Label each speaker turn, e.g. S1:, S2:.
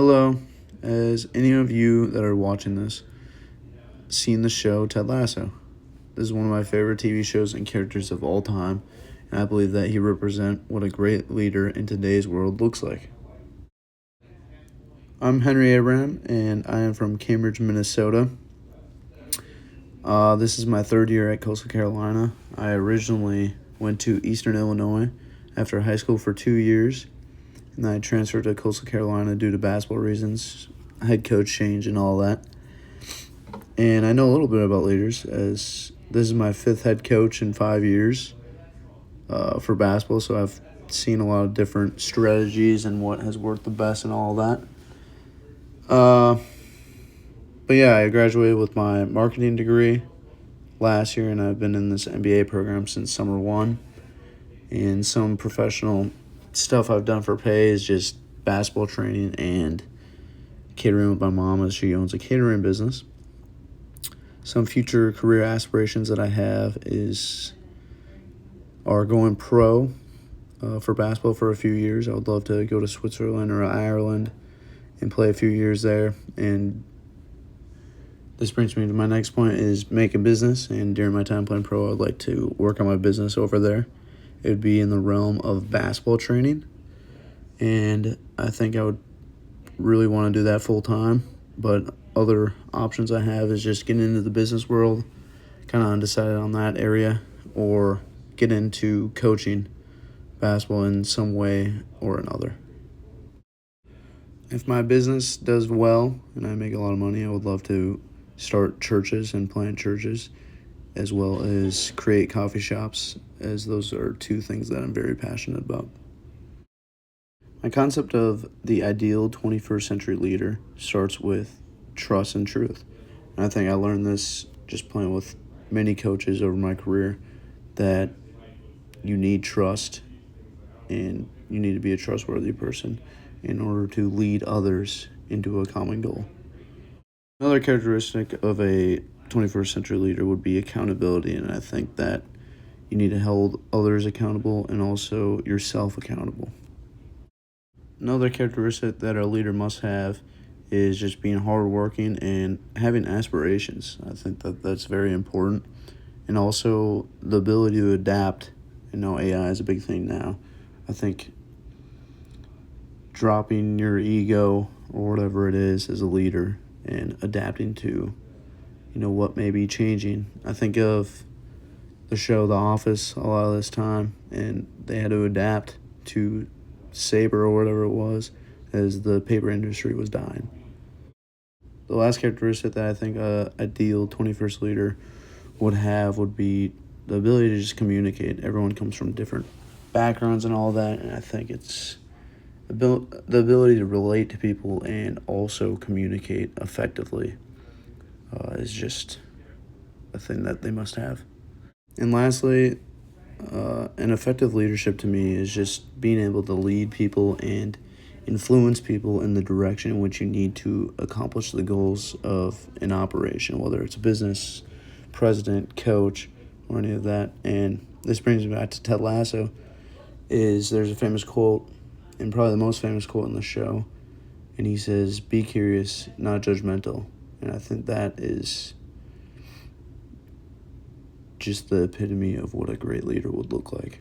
S1: Hello. Has any of you that are watching this seen the show Ted Lasso? This is one of my favorite TV shows and characters of all time, and I believe that he represents what a great leader in today's world looks like. I'm Henry Abraham, and I am from Cambridge, Minnesota. This is my third year at Coastal Carolina. I originally went to Eastern Illinois after high school for 2 years, and then I transferred to Coastal Carolina due to basketball reasons, head coach change, and all that. And I know a little bit about leaders, as this is my fifth head coach in 5 years for basketball, so I've seen a lot of different strategies and what has worked the best and all that. But yeah, I graduated with my marketing degree last year, and I've been in this MBA program since summer one. And some professional stuff I've done for pay is just basketball training and catering with my mom, as she owns a catering business. Some future career aspirations that I have are going pro for basketball for a few years. I would love to go to Switzerland or Ireland and play a few years there. And this brings me to my next point, is make a business. And during my time playing pro, I'd like to work on my business over there. It would be in the realm of basketball training. And I think I would really want to do that full time. But other options I have is just getting into the business world, kind of undecided on that area, or get into coaching basketball in some way or another. If my business does well and I make a lot of money, I would love to start churches and plant churches, as well as create coffee shops, as those are two things that I'm very passionate about. My concept of the ideal 21st century leader starts with trust and truth. And I think I learned this just playing with many coaches over my career, that you need trust and you need to be a trustworthy person in order to lead others into a common goal. Another characteristic of a 21st century leader would be accountability, and I think that you need to hold others accountable and also yourself accountable. Another characteristic that a leader must have is just being hardworking and having aspirations. I think that that's very important. And also the ability to adapt. AI is a big thing now. I think dropping your ego or whatever it is as a leader and adapting to, what may be changing. I think of the show The Office a lot of this time, and they had to adapt to Sabre or whatever it was, as the paper industry was dying. The last characteristic that I think a ideal 21st leader would be the ability to just communicate. Everyone comes from different backgrounds and all that, and I think it's the ability to relate to people and also communicate effectively is just a thing that they must have. And lastly, an effective leadership to me is just being able to lead people and influence people in the direction in which you need to accomplish the goals of an operation, whether it's a business, president, coach, or any of that. And this brings me back to Ted Lasso. There's a famous quote, and probably the most famous quote in the show, and he says, "Be curious, not judgmental." And I think that is just the epitome of what a great leader would look like.